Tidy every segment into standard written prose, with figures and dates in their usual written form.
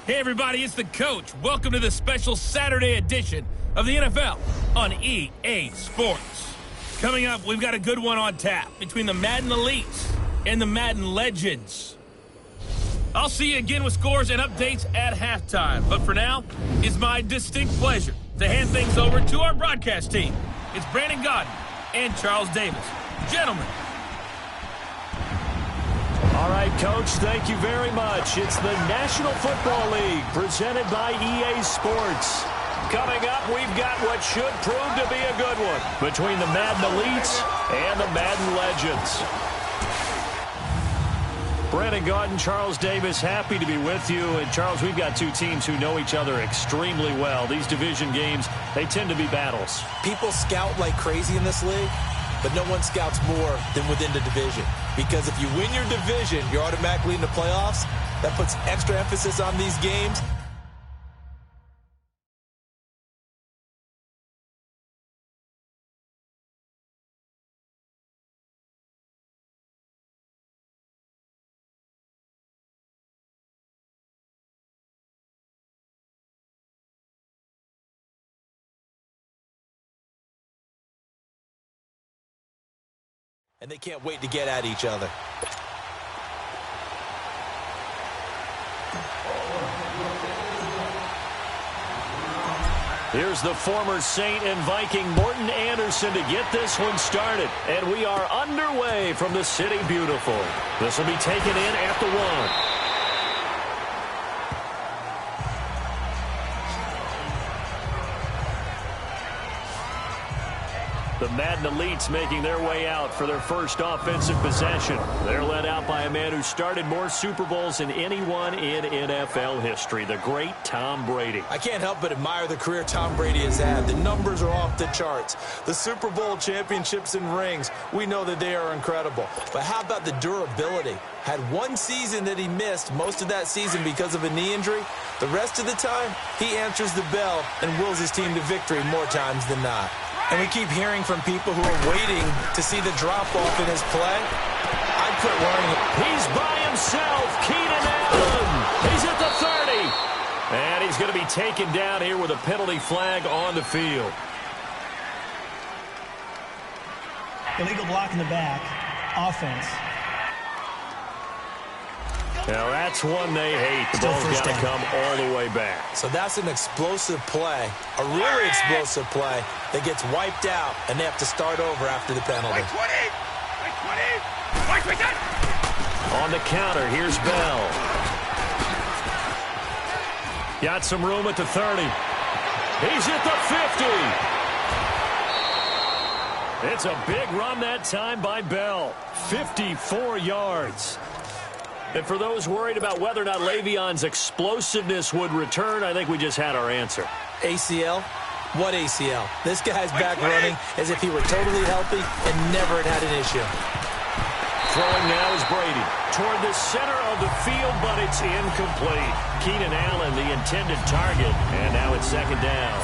Hey everybody, it's the coach. Welcome to the special Saturday edition of the NFL on EA Sports. Coming up, we've got a good one on tap between the Madden Elites and the Madden Legends. I'll see you again with scores and updates at halftime. But for now, it's my distinct pleasure to hand things over to our broadcast team. It's Brandon Godden and Charles Davis. Gentlemen. All right, Coach, thank you very much. It's the National Football League presented by EA Sports. Coming up, we've got what should prove to be a good one between the Madden Elites and the Madden Legends. Brandon Gaudin, Charles Davis, happy to be with you. And, Charles, we've got two teams who know each other extremely well. These division games, they tend to be battles. People scout like crazy in this league, but no one scouts more than within the division. Because if you win your division, you're automatically in the playoffs. That puts extra emphasis on these games. And they can't wait to get at each other. Here's the former Saint and Viking Morton Anderson to get this one started. And we are underway from the City Beautiful. This will be taken in at the 1. The Madden Elites making their way out for their first offensive possession. They're led out by a man who started more Super Bowls than anyone in NFL history, the great Tom Brady. I can't help but admire the career Tom Brady has had. The numbers are off the charts. The Super Bowl championships and rings, we know that they are incredible. But how about the durability? Had one season that he missed, most of that season because of a knee injury. The rest of the time, he answers the bell and wills his team to victory more times than not. And we keep hearing from people who are waiting to see the drop-off in his play. I'd quit worrying. He's by himself. Keenan Allen. He's at the 30. And he's going to be taken down here with a penalty flag on the field. Illegal block in the back. Offense. Now that's one they hate. The ball's got to come all the way back. So that's an explosive play, a really explosive play that gets wiped out, and they have to start over after the penalty. On the counter, here's Bell. Got some room at the 30. He's at the 50. It's a big run that time by Bell. 54 yards. And for those worried about whether or not Le'Veon's explosiveness would return, I think we just had our answer. ACL? What ACL? This guy's back running as if he were totally healthy and never had an issue. Throwing now is Brady toward the center of the field, but it's incomplete. Keenan Allen, the intended target, and now it's second down.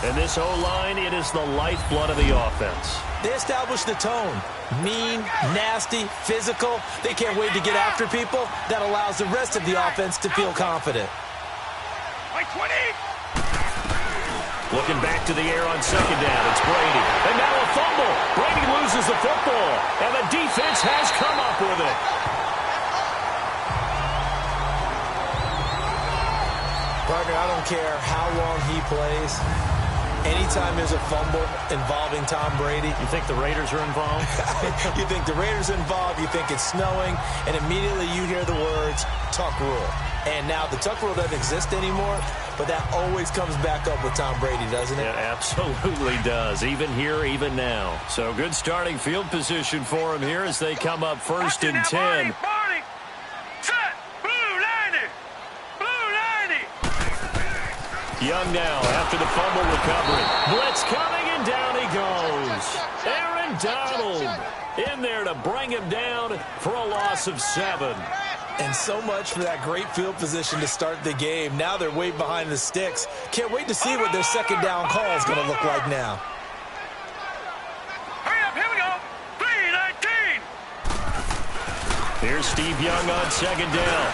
And this O-line, it is the lifeblood of the offense. They establish the tone. Mean, nasty, physical. They can't wait to get after people. That allows the rest of the offense to feel confident. Looking back to the air on second down. It's Brady. And now a fumble. Brady loses the football. And the defense has come up with it. Parker, I don't care how long he plays. Anytime there's a fumble involving Tom Brady. You think the Raiders are involved? You think the Raiders are involved, you think it's snowing, and immediately you hear the words, tuck rule. And now the tuck rule doesn't exist anymore, but that always comes back up with Tom Brady, doesn't it? It absolutely does, even here, even now. So good starting field position for him here as they come up first and 10. Young now after the fumble recovery. Blitz coming, and down he goes. Aaron Donald in there to bring him down for a loss of 7. And so much for that great field position to start the game. Now they're way behind the sticks. Can't wait to see what their second down call is going to look like now. Hurry up, here we go. 3-19. Here's Steve Young on second down.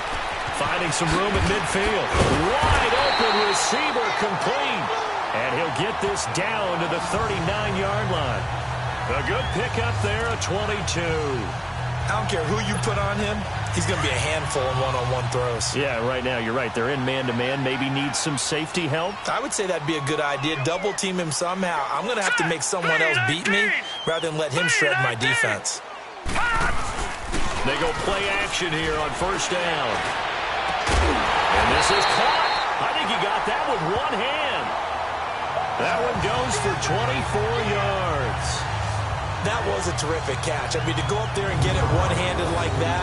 Finding some room at midfield. Wide open receiver complete. And he'll get this down to the 39-yard line. A good pickup there, a 22. I don't care who you put on him. He's going to be a handful in one-on-one throws. Yeah, right now, you're right. They're in man-to-man. Maybe needs some safety help. I would say that'd be a good idea. Double team him somehow. I'm going to have to make someone else beat me rather than let him shred my defense. They go play action here on first down. And this is caught. I think he got that with one hand. That one goes for 24 yards. That was a terrific catch. I mean, to go up there and get it one-handed like that,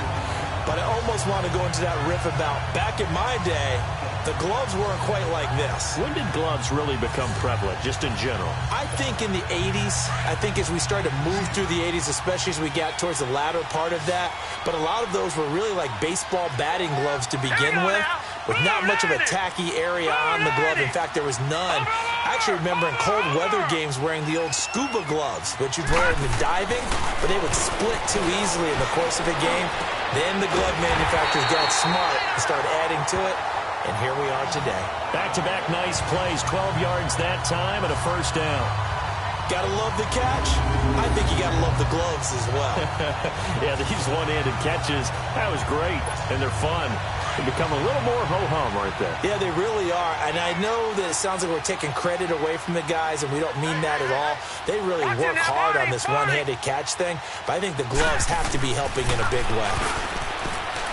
but I almost want to go into that riff about back in my day, the gloves weren't quite like this. When did gloves really become prevalent, just in general? I think in the 80s. I think as we started to move through the 80s, especially as we got towards the latter part of that, but a lot of those were really like baseball batting gloves to begin with not much of a tacky area on the glove. In fact, there was none. I actually remember in cold weather games wearing the old scuba gloves, which you'd wear in diving, but they would split too easily in the course of a game. Then the glove manufacturers got smart and started adding to it, and here we are today. Back-to-back nice plays, 12 yards that time and a first down. Gotta love the catch. I think you gotta love the gloves as well. Yeah, these one-handed catches, that was great, and they're fun. They become a little more ho-hum right there. Yeah, they really are. And I know that it sounds like we're taking credit away from the guys, and we don't mean that at all. They really work hard on this one-handed catch thing, but I think the gloves have to be helping in a big way.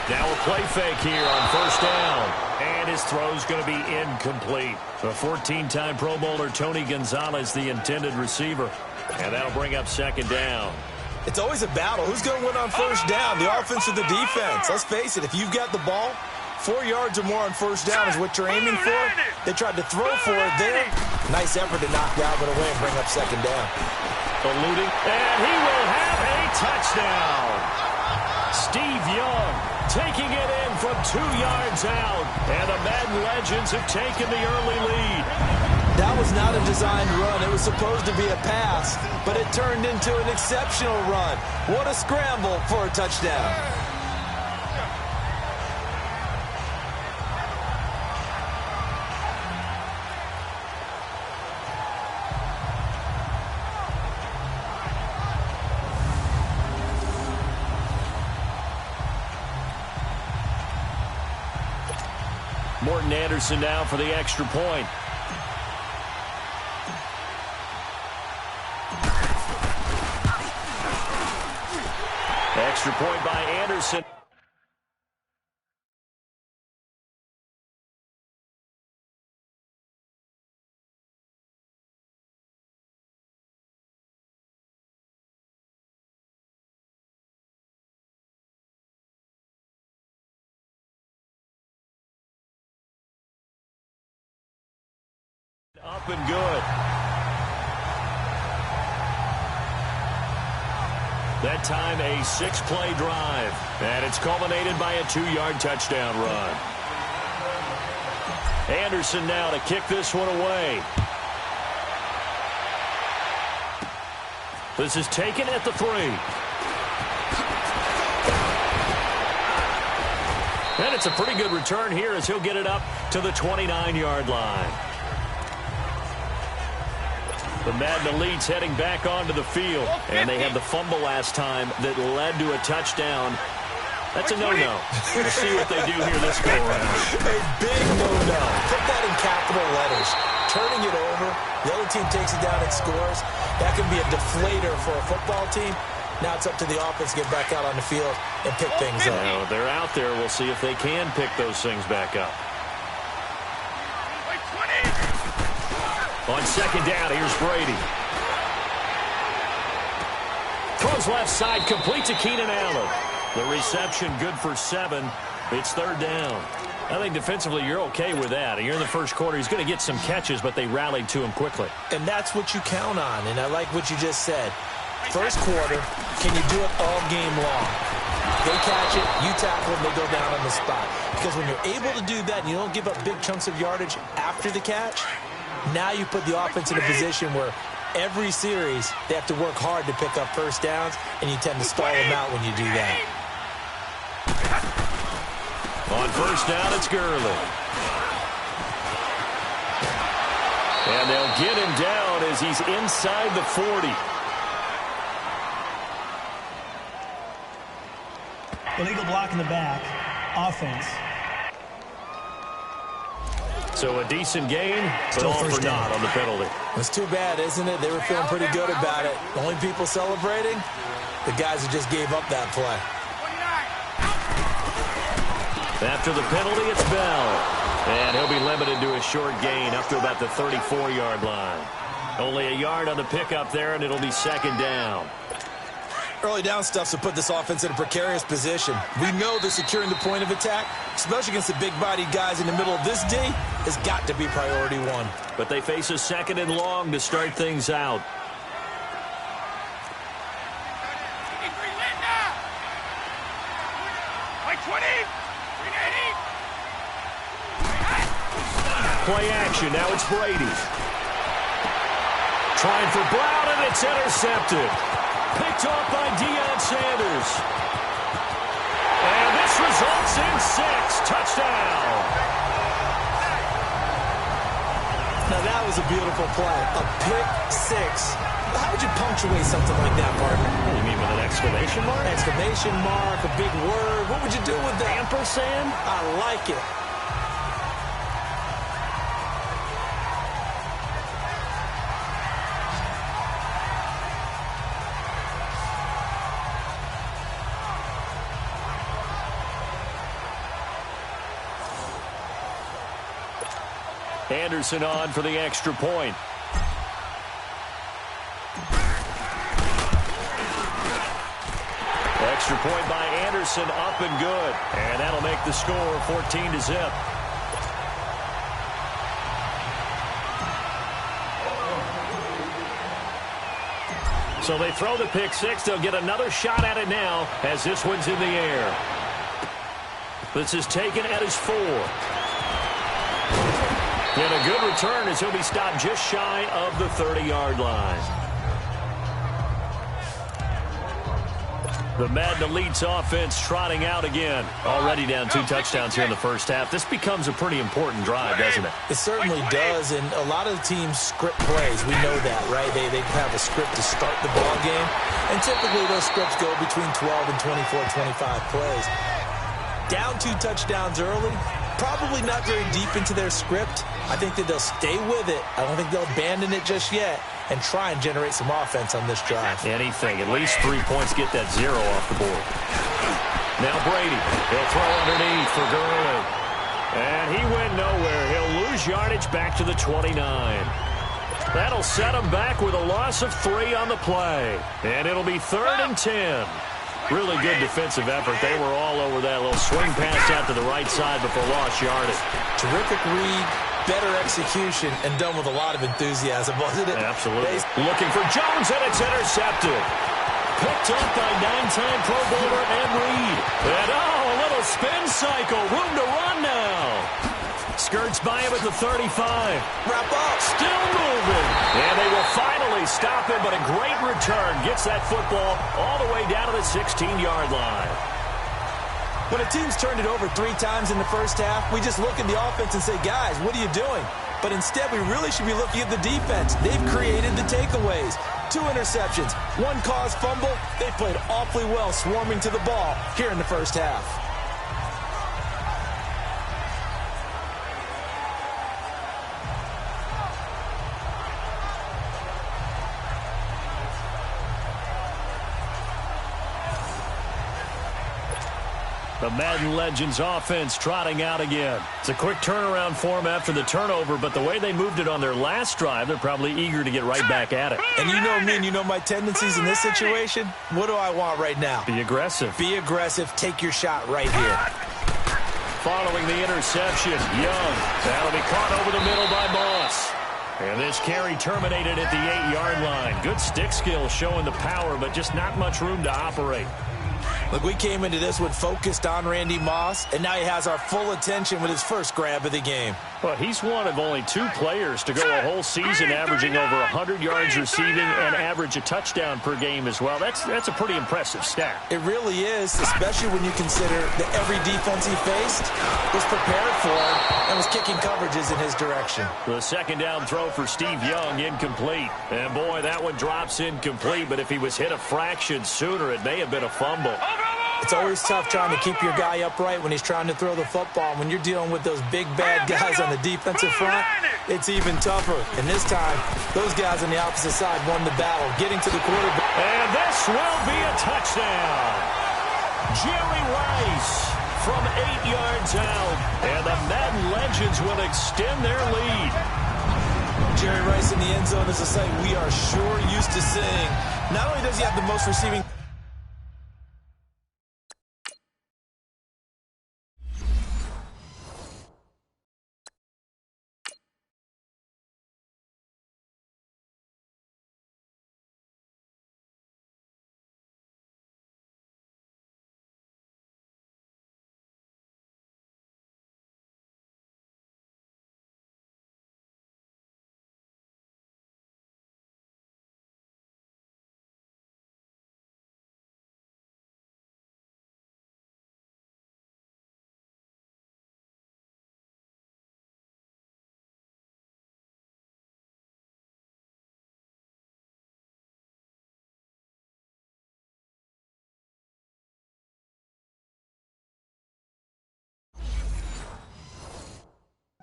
Now a play fake here on first down. And his throw's going to be incomplete. The 14-time Pro Bowler Tony Gonzalez, the intended receiver. And that'll bring up second down. It's always a battle. Who's going to win on first down, the offense or the defense? Let's face it, if you've got the ball, 4 yards or more on first down is what you're aiming for. They tried to throw for it there. Nice effort to knock Dalvin away and bring up second down. Eluding, and he will have a touchdown. Steve Young taking it in from 2 yards out. And the Madden legends have taken the early lead. That was not a designed run. It was supposed to be a pass, but it turned into an exceptional run. What a scramble for a touchdown. Morton Anderson now for the extra point. Extra point by Anderson. Up and good. That time a 6-play drive. And it's culminated by a 2-yard touchdown run. Anderson now to kick this one away. This is taken at the 3. And it's a pretty good return here as he'll get it up to the 29-yard line. The Madden Elites heading back onto the field. And they had the fumble last time that led to a touchdown. That's a no-no. We'll see what they do here this go-around. A big no-no. Put that in capital letters. Turning it over. The other team takes it down and scores. That can be a deflator for a football team. Now it's up to the offense to get back out on the field and pick things up. Now, they're out there. We'll see if they can pick those things back up. On second down, here's Brady. Throws left side, complete to Keenan Allen. The reception good for 7. It's third down. I think defensively you're okay with that. You're in the first quarter. He's going to get some catches, but they rallied to him quickly. And that's what you count on, and I like what you just said. First quarter, can you do it all game long? They catch it, you tackle them, they go down on the spot. Because when you're able to do that and you don't give up big chunks of yardage after the catch, now you put the offense in a position where every series they have to work hard to pick up first downs, and you tend to stall them out when you do that. On first down, it's Gurley. And they'll get him down as he's inside the 40. Illegal block in the back. Offense. So a decent gain, but Still all first for down. naught on the penalty. It's too bad, isn't it? They were feeling pretty good about it. The only people celebrating, the guys who just gave up that play. After the penalty, it's Bell. And he'll be limited to a short gain up to about the 34-yard line. Only a yard on the pickup there, and it'll be second down. Early down stuff to put this offense in a precarious position. We know that securing the point of attack, especially against the big-bodied guys in the middle of this D, has got to be priority one. But they face a second and long to start things out. Play action. Now it's Brady. Trying for Brown, and it's intercepted. Picked off by Deion Sanders. And this results in 6. Touchdown. Now that was a beautiful play. A pick 6. How would you punctuate something like that, partner? You mean with an exclamation mark? Exclamation mark, a big word. What would you do with that? Ampersand? I like it. Anderson on for the extra point. Extra point by Anderson, up and good. And that'll make the score 14-0. So they throw the pick 6. They'll get another shot at it now as this one's in the air. This is taken at his 4. And a good return as he'll be stopped just shy of the 30-yard line. The Madden Elites offense trotting out again. Already down 2 touchdowns here in the first half. This becomes a pretty important drive, doesn't it? It certainly does, and a lot of the teams script plays. We know that, right? They have a script to start the ball game, and typically those scripts go between 12 and 24, 25 plays. Down 2 touchdowns early, probably not very deep into their script. I think that they'll stay with it. I don't think they'll abandon it just yet and try and generate some offense on this drive. Anything. At least 3 points, get that 0 off the board. Now Brady. He'll throw underneath for Gurley. And he went nowhere. He'll lose yardage back to the 29. That'll set him back with a loss of 3 on the play. And it'll be 3rd and 10. Really good defensive effort. They were all over that little swing pass out to the right side before lost yardage. Terrific read, better execution, and done with a lot of enthusiasm, wasn't it? Absolutely. Looking for Jones, and it's intercepted. Picked up by 9-time Pro Bowler Ed Reed. And a little spin cycle. Room to run now. Skirts by him at the 35. Wrap up. Still moving. And they will finally stop him, but a great return. Gets that football all the way down to the 16-yard line. When a team's turned it over 3 times in the first half, we just look at the offense and say, guys, what are you doing? But instead, we really should be looking at the defense. They've created the takeaways. 2 interceptions, 1 caused fumble. They played awfully well swarming to the ball here in the first half. The Madden Legends offense trotting out again. It's a quick turnaround for them after the turnover, but the way they moved it on their last drive, they're probably eager to get right back at it. And you know me and you know my tendencies in this situation. What do I want right now? Be aggressive. Be aggressive. Take your shot right here. Following the interception, Young. That'll be caught over the middle by Moss. And this carry terminated at the 8-yard line. Good stick skill showing the power, but just not much room to operate. Look, we came into this one focused on Randy Moss, and now he has our full attention with his first grab of the game. Well, he's one of only 2 players to go a whole season averaging over 100 yards receiving and average a touchdown per game as well. That's a pretty impressive stat. It really is, especially when you consider that every defense he faced was prepared for him and was kicking coverages in his direction. The second down throw for Steve Young, incomplete. And boy, that one drops incomplete, but if he was hit a fraction sooner, it may have been a fumble. It's always tough trying to keep your guy upright when he's trying to throw the football. When you're dealing with those big, bad guys on the defensive front, it's even tougher. And this time, those guys on the opposite side won the battle, getting to the quarterback. And this will be a touchdown. Jerry Rice from 8 yards out. And the Madden Legends will extend their lead. Jerry Rice in the end zone is a sight we are sure used to seeing. Not only does he have the most receiving...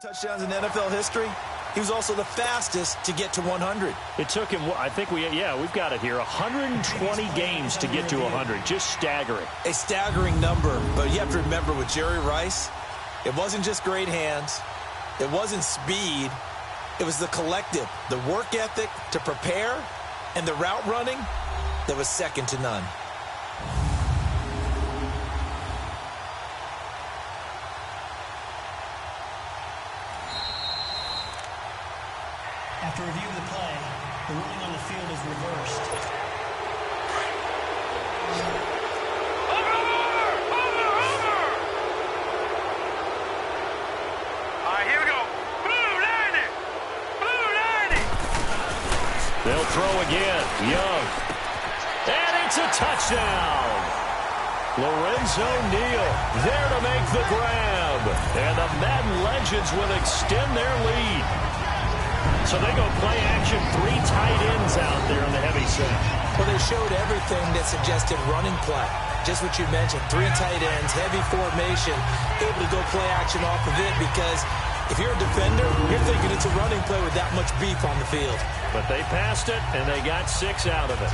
touchdowns in NFL history. He was also the fastest to get to 100. It took him, I think we've got it here, 120 games to get to 100. Just staggering. A staggering number, but you have to remember with Jerry Rice, it wasn't just great hands. It wasn't speed. It was the collective, the work ethic to prepare, and the route running that was second to none. After reviewing the play, the ruling on the field is reversed. All right, here we go. Blue lining. Blue lining. They'll throw again. Young. And it's a touchdown. Lorenzo Neal there to make the grab. And the Madden Legends will extend their lead. So they go play action, 3 tight ends out there on the heavy set. Well, they showed everything that suggested running play. Just what you mentioned, 3 tight ends, heavy formation, able to go play action off of it because if you're a defender, you're thinking it's a running play with that much beef on the field. But they passed it, and they got 6 out of it.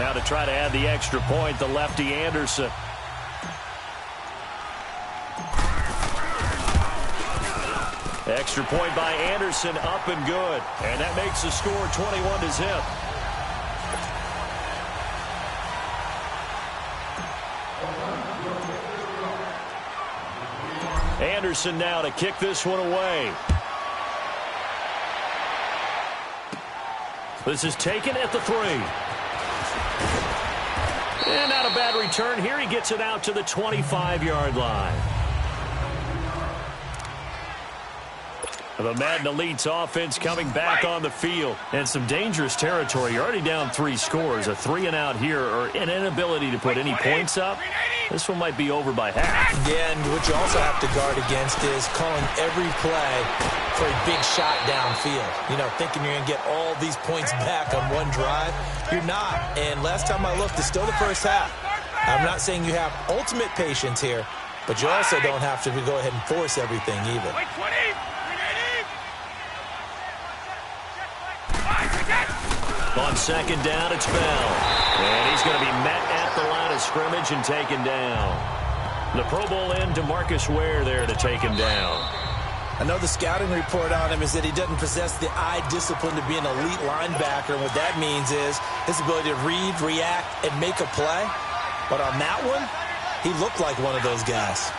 Now to try to add the extra point, the lefty Anderson. Extra point by Anderson, up and good. And that makes the score 21-0. Anderson now to kick this one away. This is taken at the 3. And not a bad return here. He gets it out to the 25-yard line. The Madden Elite's offense coming back on the field. And some dangerous territory. You're already down 3 scores. A 3-and-out here or an inability to put any points up. This one might be over by half. Again, what you also have to guard against is calling every play for a big shot downfield. You know, thinking you're going to get all these points back on one drive. You're not. And last time I looked, it's still the first half. I'm not saying you have ultimate patience here, but you also don't have to go ahead and force everything either. On second down, it's Bell. And he's going to be met at the line of scrimmage and taken down. The Pro Bowl end to Marcus Ware there to take him down. I know the scouting report on him is that he doesn't possess the eye discipline to be an elite linebacker. And what that means is his ability to read, react, and make a play. But on that one, he looked like one of those guys.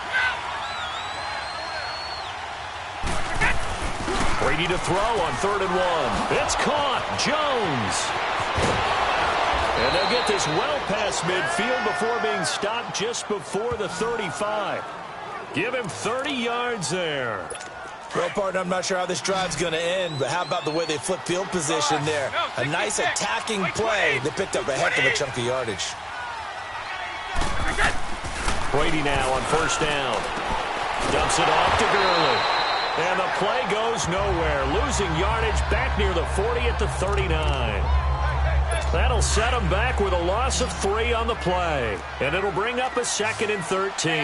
Brady to throw on 3rd and 1. It's caught. Jones. And they'll get this well past midfield before being stopped just before the 35. Give him 30 yards there. Well, partner, I'm not sure how this drive's going to end, but how about the way they flip field position there? A nice attacking play. They picked up a heck of a chunk of yardage. Brady now on first down. Dumps it off to Gurley. And the play goes nowhere. Losing yardage back near the 40 at the 39. That'll set him back with a loss of 3 on the play. And it'll bring up a 2nd and 13.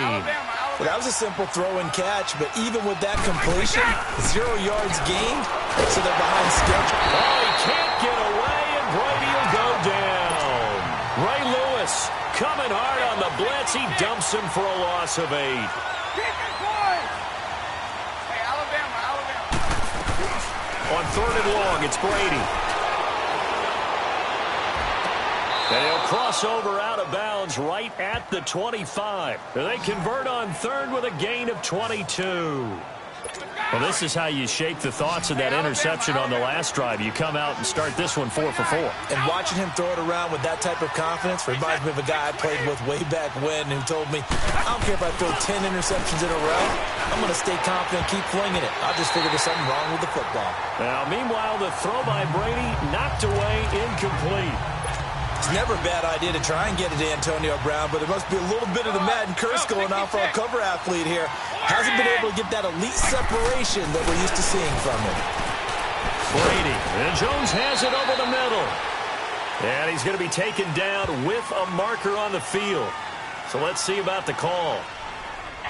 Well, that was a simple throw and catch, but even with that completion, 0 yards gained, so they're behind schedule. Oh, he can't get away, and Brady will go down. Ray Lewis coming hard on the blitz. He dumps him for a loss of 8. On 3rd and long, it's Brady. And he'll cross over out of bounds right at the 25. They convert on 3rd with a gain of 22. Well, this is how you shape the thoughts of that interception on the last drive. You come out and start this one 4 for 4. And watching him throw it around with that type of confidence reminds me of a guy I played with way back when who told me, I don't care if I throw 10 interceptions in a row. I'm going to stay confident, keep flinging it. I just figured there's something wrong with the football. Now, meanwhile, the throw by Brady knocked away, incomplete. It's never a bad idea to try and get it to Antonio Brown, but there must be a little bit of the Madden curse going on for our cover athlete here. Hasn't been able to get that elite separation that we're used to seeing from him. Brady, and Jones has it over the middle. And he's going to be taken down with a marker on the field. So let's see about the call.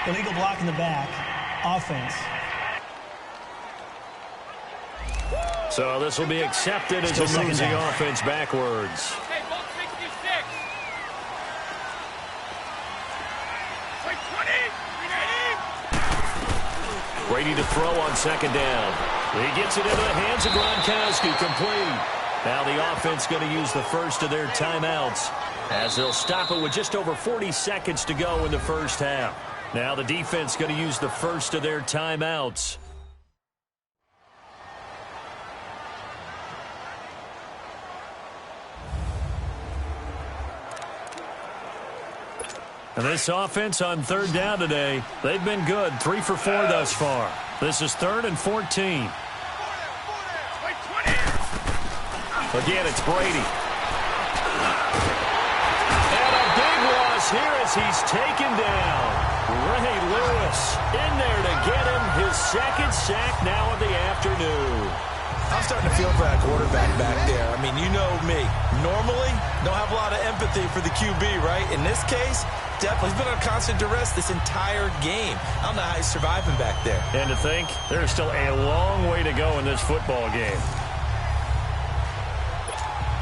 Illegal block in the back. Offense. So this will be accepted as it moves the offense backwards. Brady to throw on 2nd down. He gets it into the hands of Gronkowski, complete. Now the offense going to use the first of their timeouts as they'll stop it with just over 40 seconds to go in the first half. Now the defense going to use the first of their timeouts. And this offense on 3rd down today, they've been good. 3 for 4 thus far. This is 3rd and 14. Again, it's Brady. And a big loss here as he's taken down. Ray Lewis in there to get him his 2nd sack now of the afternoon. I'm starting to feel for that quarterback back there. I mean, you know me. Normally, don't have a lot of empathy for the QB, right? In this case, definitely. He's been on constant duress this entire game. I don't know how he's surviving back there. And to think, there's still a long way to go in this football game.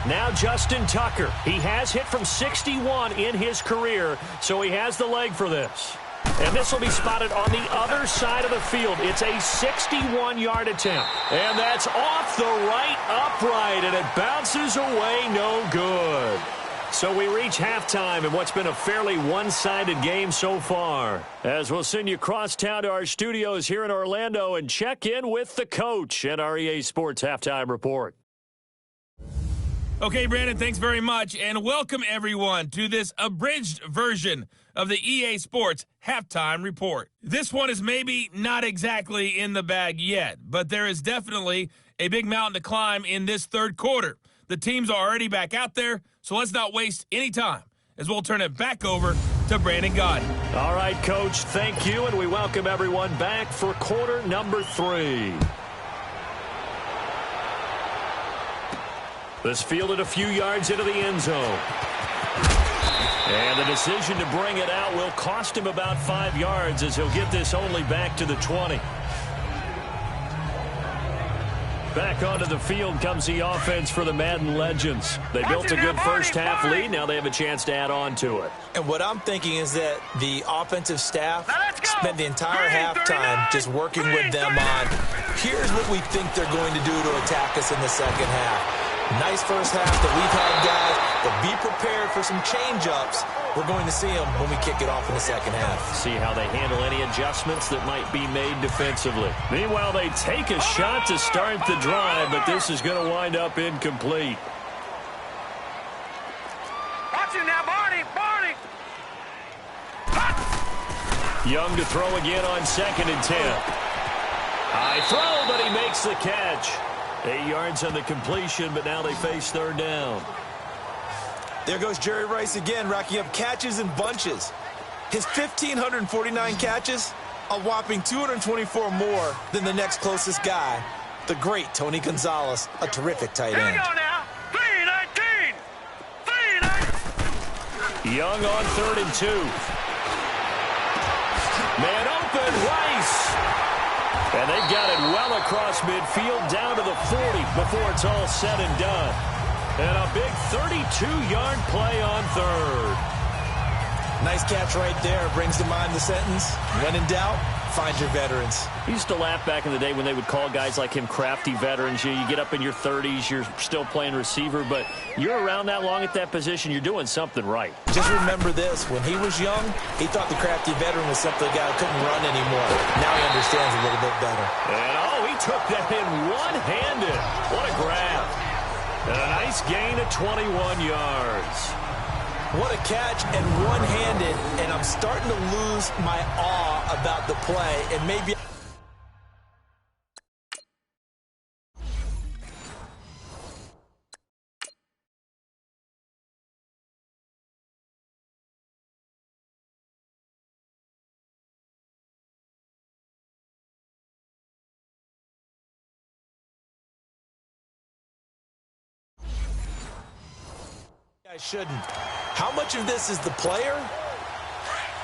Now Justin Tucker. He has hit from 61 in his career, so he has the leg for this. And this will be spotted on the other side of the field. It's a 61-yard attempt. And that's off the right upright, and it bounces away no good. So we reach halftime in what's been a fairly one-sided game so far. As we'll send you across town to our studios here in Orlando and check in with the coach at our EA Sports Halftime Report. Okay, Brandon, thanks very much, and welcome everyone to this abridged version of the EA Sports Halftime Report. This one is maybe not exactly in the bag yet, but there is definitely a big mountain to climb in this 3rd quarter. The teams are already back out there, so let's not waste any time as we'll turn it back over to Brandon Gaudin. All right, Coach, thank you, and we welcome everyone back for quarter number 3. This fielded a few yards into the end zone. And the decision to bring it out will cost him about 5 yards as he'll get this only back to the 20. Back onto the field comes the offense for the Madden legends. They built a good first half lead. Now they have a chance to add on to it. And what I'm thinking is that the offensive staff spent the entire halftime just working with them on, here's what we think they're going to do to attack us in the second half. Nice first half that we've had, guys, but be prepared for some change-ups. We're going to see them when we kick it off in the second half. See how they handle any adjustments that might be made defensively. Meanwhile, they take a shot to start the drive, but this is going to wind up incomplete. Young to throw again on 2nd and 10. High throw, but he makes the catch. 8 yards on the completion, but now they face 3rd down. There goes Jerry Rice again, racking up catches in bunches. His 1,549 catches, a whopping 224 more than the next closest guy, the great Tony Gonzalez, a terrific tight end. Here we go now. 319. 319. Young on 3rd and 2. Man open, Rice. And they've got it well across midfield, down to the 40 before it's all said and done. And a big 32-yard play on 3rd. Nice catch right there. Brings to mind the sentence, when in doubt, find your veterans. I used to laugh back in the day when they would call guys like him crafty veterans. You get up in your 30s, you're still playing receiver, but you're around that long at that position, you're doing something right. Just remember this. When he was young, he thought the crafty veteran was simply a guy who couldn't run anymore. Now he understands a little bit better. And, he took that in one-handed. What a grab. And a nice gain of 21 yards. What a catch, and one-handed, and I'm starting to lose my awe about the play, and maybe... I shouldn't. How much of this is the player?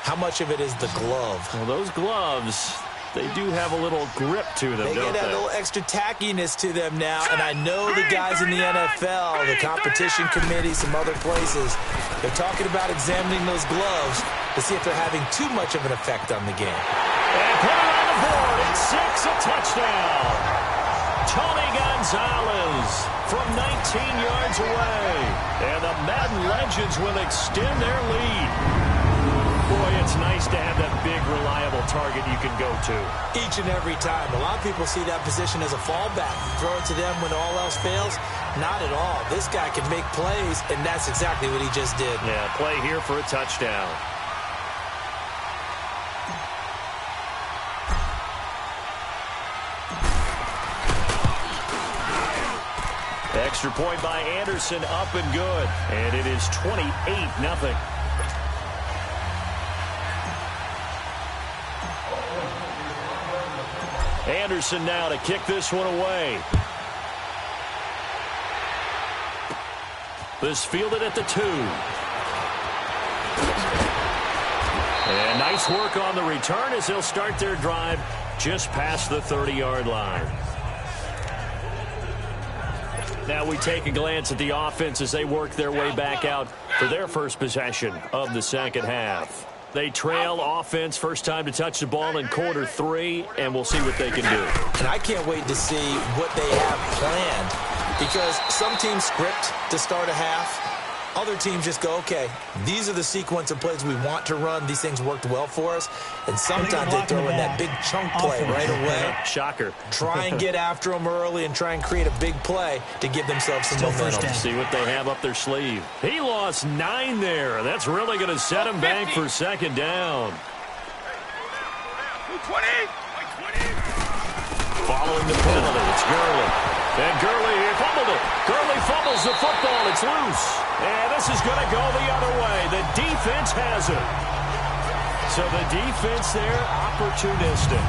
How much of it is the glove? Well, those gloves, they do have a little grip to them, They don't get they? a little extra tackiness to them now, and I know the guys in the NFL, the competition committee, some other places, they're talking about examining those gloves to see if they're having too much of an effect on the game. And put it on the board. It's 6, a touchdown. Tony Gonzalez from 19 yards away. And the Madden legends will extend their lead. Boy, it's nice to have that big, reliable target you can go to. Each and every time. A lot of people see that position as a fallback. Throw it to them when all else fails. Not at all. This guy can make plays, and that's exactly what he just did. Yeah, play here for a touchdown. Extra point by Anderson, up and good. And it is 28-0. Anderson now to kick this one away. This fielded at the 2. And nice work on the return as they'll start their drive just past the 30-yard line. Now we take a glance at the offense as they work their way back out for their first possession of the second half. They trail offense, first time to touch the ball in quarter 3, and we'll see what they can do. And I can't wait to see what they have planned, because some teams script to start a half. Other teams just go, okay, these are the sequence of plays we want to run. These things worked well for us. And sometimes they throw in that big chunk play right away. Shocker. Try and get after them early and try and create a big play to give themselves some momentum. See what they have up their sleeve. He lost 9 there. That's really going to set him back for second down. 20. Following the penalty, it's Gurley. And Gurley here fumbled it. Gurley fumbles the football. It's loose. And this is going to go the other way. The defense has it. So the defense there, opportunistic.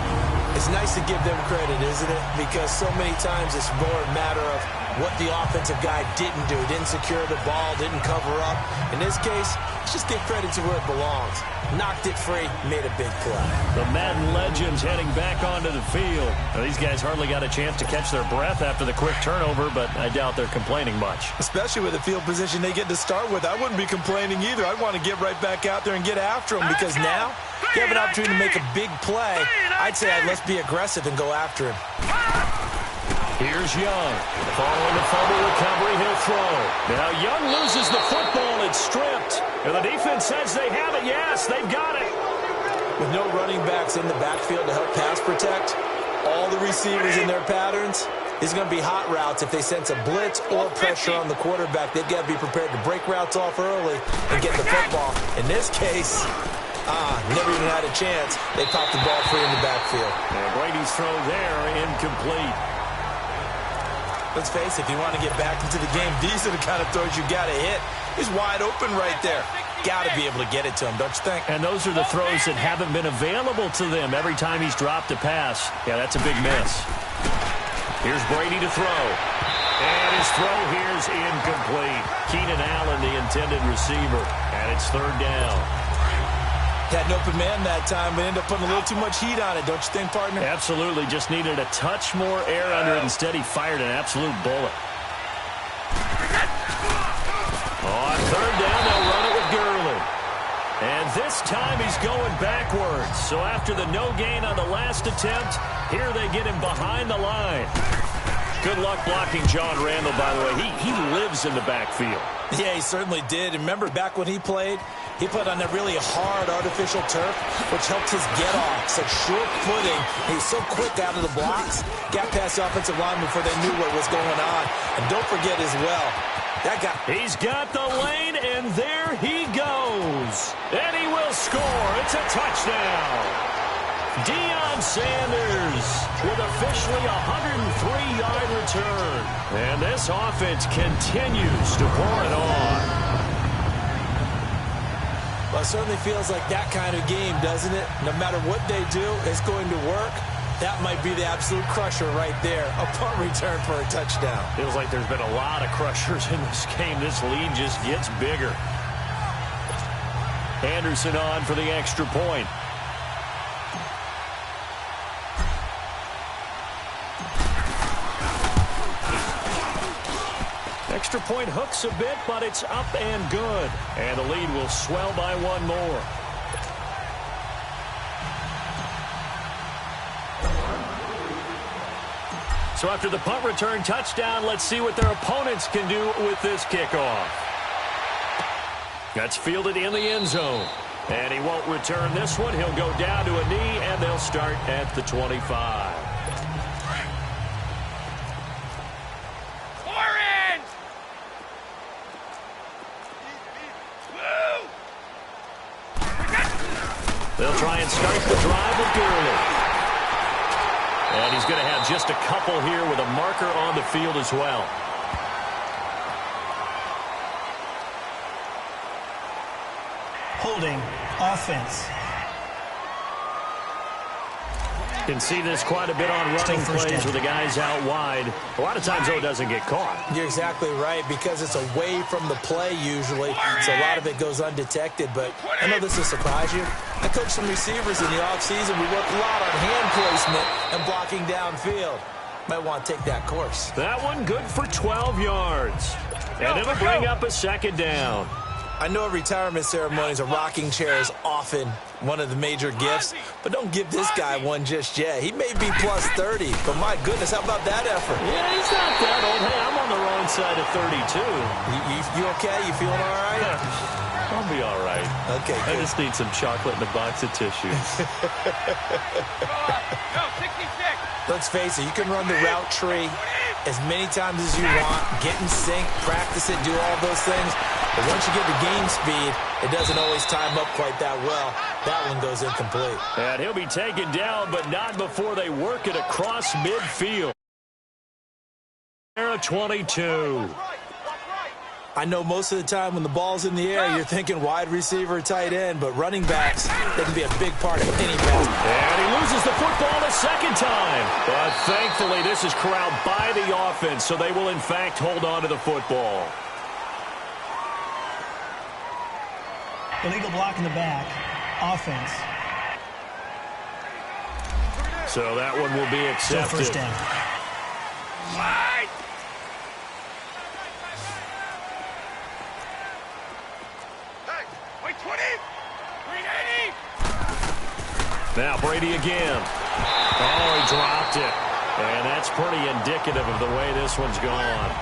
It's nice to give them credit, isn't it? Because so many times it's more a matter of what the offensive guy didn't do. Didn't secure the ball, didn't cover up. In this case, let's just give credit to where it belongs. Knocked it free, made a big play. The Madden legends heading back onto the field. Now, these guys hardly got a chance to catch their breath after the quick turnover, but I doubt they're complaining much. Especially with the field position they get to start with. I wouldn't be complaining either. I'd want to get right back out there and get after them, because now you have an opportunity to make a big play. I'd say let's be aggressive and go after him. Here's Young. Following the fumble recovery, he'll throw. Now Young loses the football. It's stripped. And the defense says they have it. Yes, they've got it. With no running backs in the backfield to help pass protect, all the receivers in their patterns, these are going to be hot routes. If they sense a blitz or pressure on the quarterback, they've got to be prepared to break routes off early and get the football. In this case, Never even had a chance. They popped the ball free in the backfield. And Brady's throw there, incomplete. Let's face it, if you want to get back into the game, these are the kind of throws you got to hit. He's wide open right there. Got to be able to get it to him, don't you think? And those are the throws that haven't been available to them every time he's dropped a pass. Yeah, that's a big miss. Here's Brady to throw. And his throw here's incomplete. Keenan Allen, the intended receiver. And it's third down. Had an open man that time, but ended up putting a little too much heat on it, don't you think, partner? Absolutely. Just needed a touch more air under it. Instead, he fired an absolute bullet. On third down, they'll run it with Gurley. And this time he's going backwards. So after the no gain on the last attempt, here they get him behind the line. Good luck blocking John Randall, by the way. He lives in the backfield. Yeah, he certainly did. Remember back when he played, he played on that really hard artificial turf, which helped his get-off. Such short footing. He's so quick out of the blocks. Got past the offensive line before they knew what was going on. And don't forget as well, that guy. He's got the lane, and there he goes. And he will score. It's a touchdown. Deion Sanders with officially a 103-yard return. And this offense continues to pour it on. Well, it certainly feels like that kind of game, doesn't it? No matter what they do, it's going to work. That might be the absolute crusher right there. A punt return for a touchdown. Feels like there's been a lot of crushers in this game. This lead just gets bigger. Anderson on for the extra point. Extra point hooks a bit, but it's up and good. And the lead will swell by one more. So after the punt return touchdown, let's see what their opponents can do with this kickoff. That's fielded in the end zone. And he won't return this one. He'll go down to a knee, and they'll start at the 25. They'll try and start the drive with Gurley. And he's going to have just a couple here with a marker on the field as well. Holding offense. Can see this quite a bit on running plays with the guys out wide. A lot of times, though, it doesn't get caught. You're exactly right, because it's away from the play usually, so a lot of it goes undetected. But I know this will surprise you. I coach some receivers in the offseason. We work a lot on hand placement and blocking downfield. Might want to take that course. That one good for 12 yards. And it'll bring up a second down. I know at retirement ceremonies, a rocking chair is often one of the major gifts, but don't give this guy one just yet. He may be plus 30, but my goodness, how about that effort? Yeah, he's not that old. Hey, I'm on the wrong side of 32. You okay? You feeling all right? I'll be all right. Okay, I good. just need some chocolate and a box of tissues. Let's face it, you can run the route tree as many times as you want, get in sync, practice it, do all those things. But once you get to game speed, it doesn't always time up quite that well. That one goes incomplete. And he'll be taken down, but not before they work it across midfield. 22. I know most of the time when the ball's in the air, you're thinking wide receiver, tight end, but running backs, they can be a big part of any pass. And he loses the football a second time. But thankfully, this is corralled by the offense, so they will, in fact, hold on to the football. Illegal block in the back. Offense. So that one will be accepted. Still first down. Now Brady again. Oh, he dropped it. And that's pretty indicative of the way this one's gone.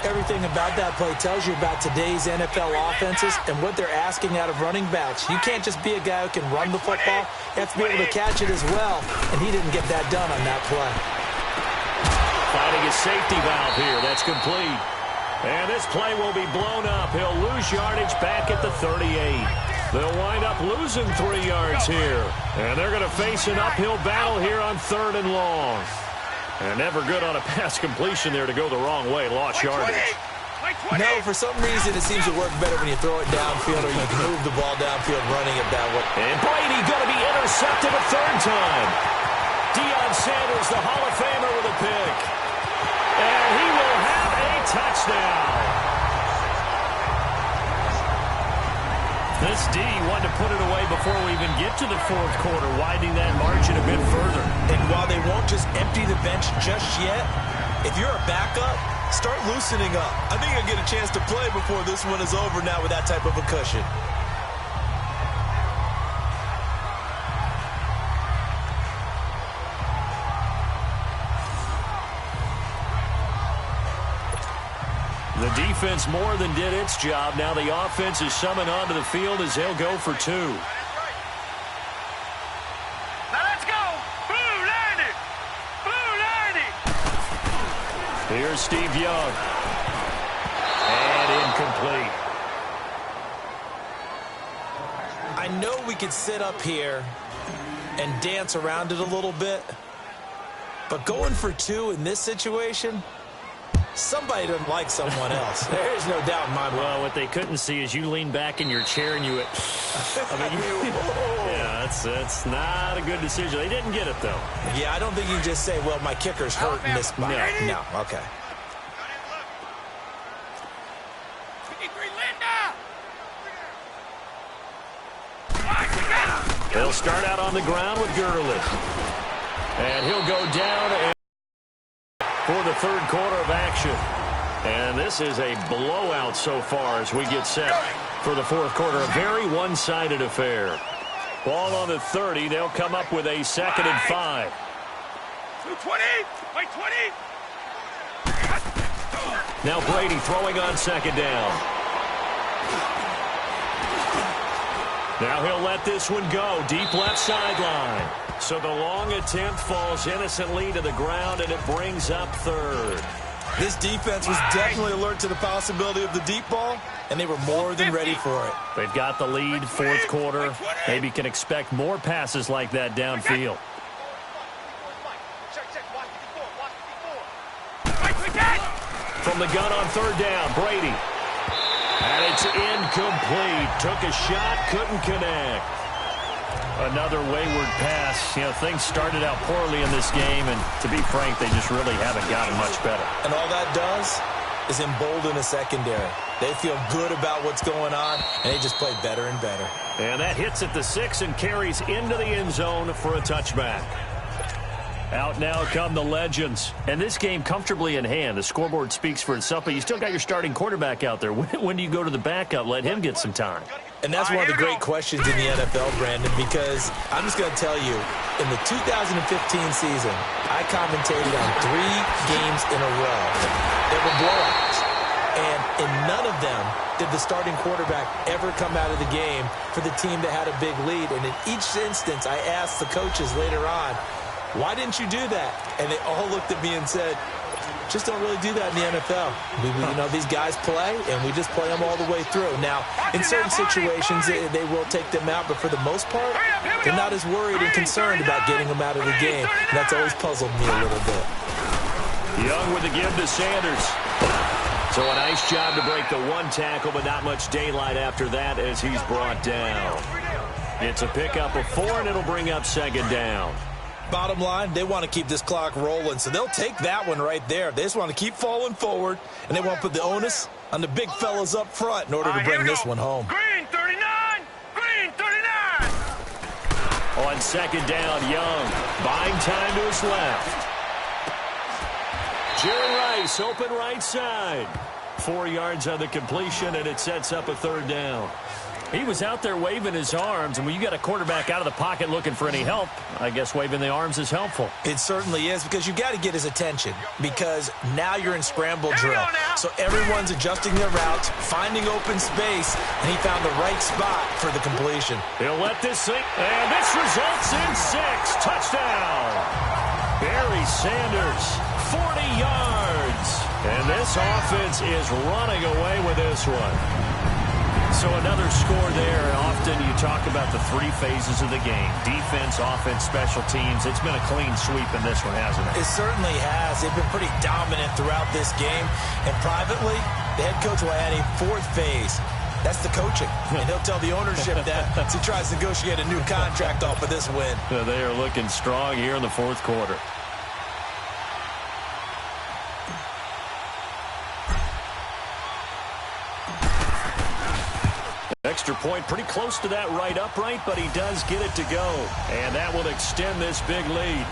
Everything about that play tells you about today's NFL offenses and what they're asking out of running backs. You can't just be a guy who can run the football. You have to be able to catch it as well. And he didn't get that done on that play. Finding his safety valve here. That's complete. And this play will be blown up. He'll lose yardage back at the 38. They'll wind up losing 3 yards here. And they're going to face an uphill battle here on 3rd and long. And never good on a pass completion there to go the wrong way. Lost yardage. No, for some reason it seems to work better when you throw it downfield or you can move the ball downfield running it that way. And Brady going to be intercepted a 3rd time. Deion Sanders, the Hall of Famer, with a pick. And he will have a touchdown. This D wanted to put it away before we even get to the 4th quarter, widening that margin a bit further. And while they won't just empty the bench just yet, if you're a backup, start loosening up. I think you'll get a chance to play before this one is over now with that type of a cushion. The defense more than did its job. Now the offense is summoned onto the field as they'll go for 2. Now let's go. Blue line it. Blue line it. Here's Steve Young. And incomplete. I know we could sit up here and dance around it a little bit, but going for 2 in this situation, somebody doesn't like someone else. There's no doubt in my mind. Well, what they couldn't see is you lean back in your chair and you... yeah, that's not a good decision. They didn't get it, though. Yeah, I don't think you can just say, well, my kicker's hurt in this spot. No, okay. They'll start out on the ground with Gurley. And he'll go down for the 3rd quarter of action. And this is a blowout so far as we get set for the 4th quarter. A very one-sided affair. Ball on the 30. They'll come up with a 2nd and 5. 220. Wait, 20. Now Brady throwing on 2nd down. Now he'll let this one go. Deep left sideline. So the long attempt falls innocently to the ground, and it brings up 3rd. This defense was definitely alert to the possibility of the deep ball, and they were more than ready for it. They've got the lead, 4th quarter. Maybe can expect more passes like that downfield. From the gun on 3rd down, Brady. And it's incomplete. Took a shot, couldn't connect. Another wayward pass. You know, things started out poorly in this game, and to be frank, they just really haven't gotten much better. And all that does is embolden a secondary. They feel good about what's going on, and they just play better and better. And that hits at the 6 and carries into the end zone for a touchback. Out now come the legends. And this game comfortably in hand. The scoreboard speaks for itself, but you still got your starting quarterback out there. When do you go to the backup? Let him get some time. And that's one of the great questions in the NFL, Brandon, because I'm just going to tell you, in the 2015 season, I commentated on 3 games in a row that were blowouts. And in none of them did the starting quarterback ever come out of the game for the team that had a big lead. And in each instance, I asked the coaches later on, why didn't you do that? And they all looked at me and said, just don't really do that in the NFL. You know, these guys play, and we just play them all the way through. Now, in certain situations, they will take them out, but for the most part, they're not as worried and concerned about getting them out of the game. And that's always puzzled me a little bit. Young with the give to Sanders. So a nice job to break the 1 tackle, but not much daylight after that as he's brought down. It's a pickup of 4, and it'll bring up 2nd down. Bottom line, they want to keep this clock rolling, so they'll take that one right there. They just want to keep falling forward, and they want to put the onus on the big fellas up front in order to bring this one home. Green 39! Green 39! On 2nd down, Young buying time to his left. Jerry Rice, open right side. 4 yards on the completion, and it sets up a 3rd down. He was out there waving his arms, and when you got a quarterback out of the pocket looking for any help, I guess waving the arms is helpful. It certainly is, because you got to get his attention, because now you're in scramble drill. So everyone's adjusting their routes, finding open space, and he found the right spot for the completion. He'll let this sink, and this results in 6. Touchdown. Barry Sanders, 40 yards. And this offense is running away with this one. So another score there. Often you talk about the three phases of the game: defense, offense, special teams. It's been a clean sweep in this one, hasn't it? It certainly has. They've been pretty dominant throughout this game. And privately, the head coach will add a fourth phase. That's the coaching. And he'll tell the ownership that as he tries to negotiate a new contract off of this win. They are looking strong here in the fourth quarter. Extra point pretty close to that right upright, but he does get it to go. And that will extend this big lead.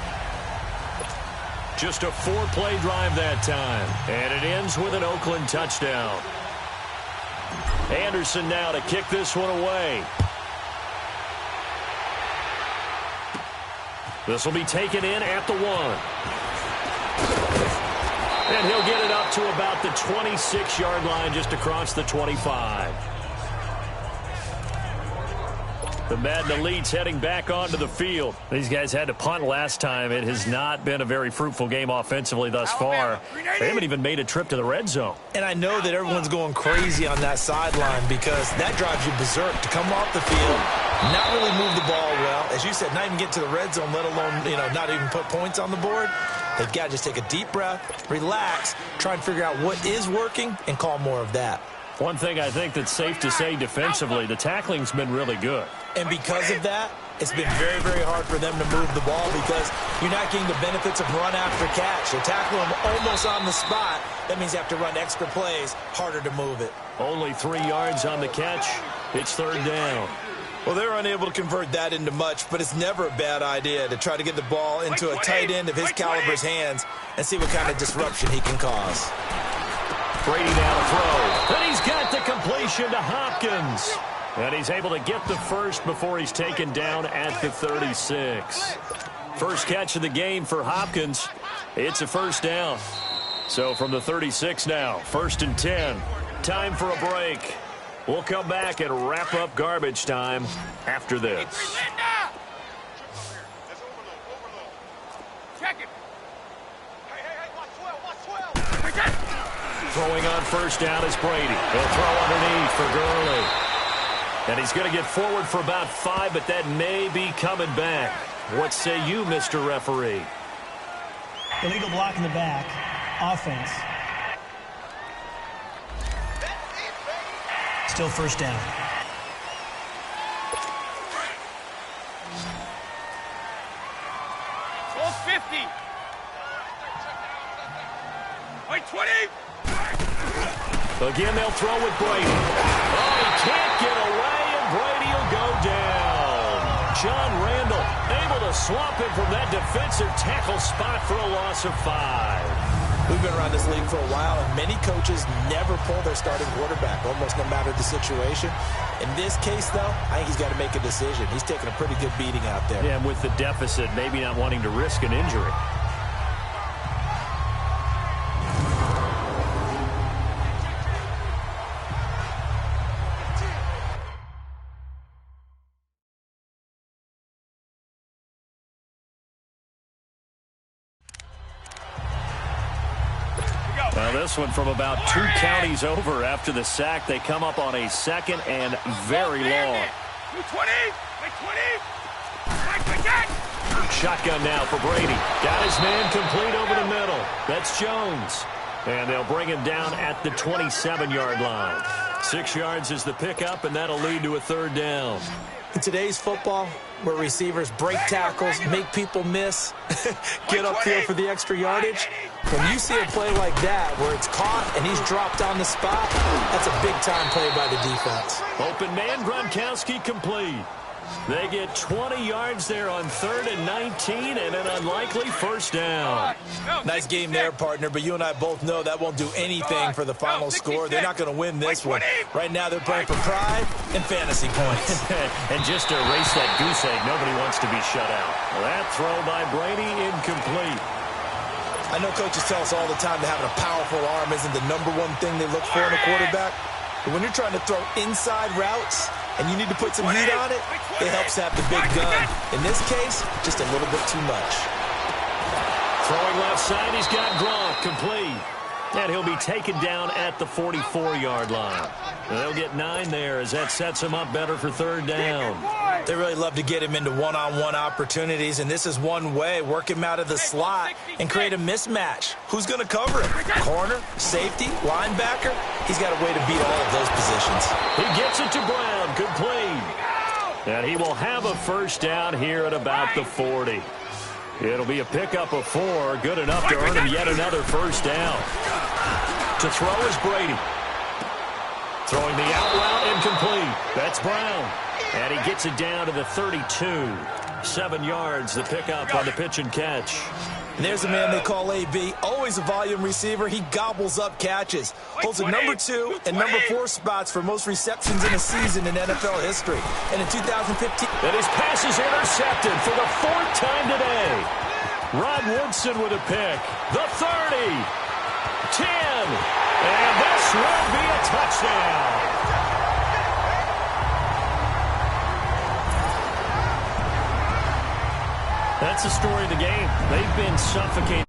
Just a 4-play drive that time. And it ends with an Oakland touchdown. Anderson now to kick this one away. This will be taken in at the 1. And he'll get it up to about the 26-yard line, just across the 25. The Madden elites heading back onto the field. These guys had to punt last time. It has not been a very fruitful game offensively thus far. They haven't even made a trip to the red zone. And I know that everyone's going crazy on that sideline because that drives you berserk to come off the field, not really move the ball well. As you said, not even get to the red zone, let alone, not even put points on the board. They've got to just take a deep breath, relax, try and figure out what is working, and call more of that. One thing I think that's safe to say defensively, the tackling's been really good. And because of that, it's been very, very hard for them to move the ball because you're not getting the benefits of run after catch. They tackle them almost on the spot. That means you have to run extra plays, harder to move it. Only 3 yards on the catch. It's third down. Well, they're unable to convert that into much, but it's never a bad idea to try to get the ball into a tight end of his caliber's hands and see what kind of disruption he can cause. Brady now to throw. And he's got the completion to Hopkins. And he's able to get the first before he's taken down at the 36. First catch of the game for Hopkins. It's a first down. So from the 36 now, 1st and 10. Time for a break. We'll come back and wrap up garbage time after this. Throwing on first down is Brady. He'll throw underneath for Gurley. And he's going to get forward for about 5, but that may be coming back. What say you, Mr. Referee? Illegal block in the back. Offense. Still first down. Full 50. Wait, 20. Again, they'll throw with Brady. Oh, he can't get away, and Brady will go down. John Randall able to swamp him from that defensive tackle spot for a loss of 5. We've been around this league for a while, and many coaches never pull their starting quarterback, almost no matter the situation. In this case, though, I think he's got to make a decision. He's taking a pretty good beating out there. Yeah, and with the deficit, maybe not wanting to risk an injury. Well, this one from about 2 counties over after the sack. They come up on a 2nd and very long. 220. Shotgun now for Brady. Got his man complete over the middle. That's Jones. And they'll bring him down at the 27-yard line. 6 yards is the pickup, and that'll lead to a third down. In today's football, where receivers break tackles, make people miss, get upfield for the extra yardage, when you see a play like that where it's caught and he's dropped on the spot, that's a big-time play by the defense. Open man, Gronkowski complete. They get 20 yards there on 3rd and 19 and an unlikely first down. Nice game there, partner, but you and I both know that won't do anything for the final score. They're not going to win this one. Right now they're playing for pride and fantasy points. And just to erase that goose egg, nobody wants to be shut out. That throw by Brady incomplete. I know coaches tell us all the time that having a powerful arm isn't the #1 thing they look for in a quarterback. But when you're trying to throw inside routes and you need to put some heat on it, it helps have the big gun. In this case, just a little bit too much. Throwing left side, he's got Gronk complete. And he'll be taken down at the 44-yard line. They'll get 9 there as that sets him up better for third down. They really love to get him into one-on-one opportunities, and this is one way. Work him out of the slot and create a mismatch. Who's going to cover him? Corner, safety, linebacker? He's got a way to beat all of those positions. He gets it to Brown. Complete. And he will have a first down here at about the 40. It'll be a pickup of 4, good enough to earn him yet another first down. To throw is Brady. Throwing the out route incomplete. That's Brown. And he gets it down to the 32. 7 yards, the pickup on the pitch and catch. And there's a man they call AB, always a volume receiver. He gobbles up catches. Holds a number 2 and number 4 spots for most receptions in a season in NFL history. And in 2015... And his pass is intercepted for the 4th time today. Rod Woodson with a pick. The 30. 10. And this will be a touchdown. That's the story of the game. They've been suffocated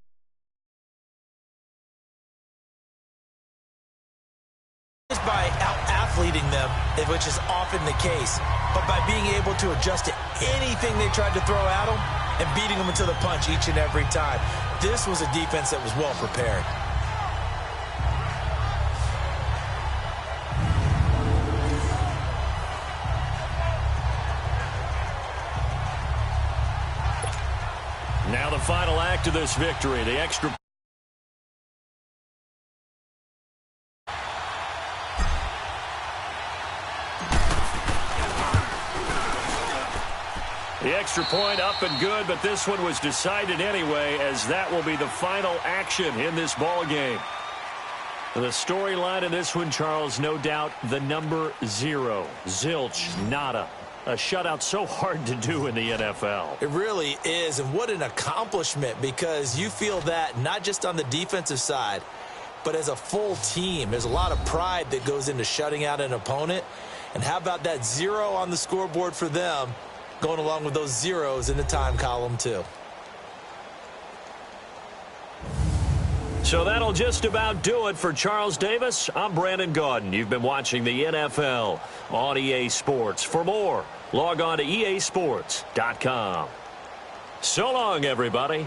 by out-athleting them, which is often the case, but by being able to adjust to anything they tried to throw at them and beating them into the punch each and every time. This was a defense that was well prepared. Now the final act of this victory, the extra... The extra point up and good, but this one was decided anyway, as that will be the final action in this ball game. The storyline in this one, Charles, no doubt the number 0. Zilch, nada. A shutout so hard to do in the NFL. It really is, and what an accomplishment, because you feel that not just on the defensive side, but as a full team. There's a lot of pride that goes into shutting out an opponent. And how about that 0 on the scoreboard for them, going along with those zeros in the time column too. So that'll just about do it for Charles Davis. I'm Brandon Gaudin. You've been watching the NFL on EA Sports. For more, log on to easports.com. So long, everybody.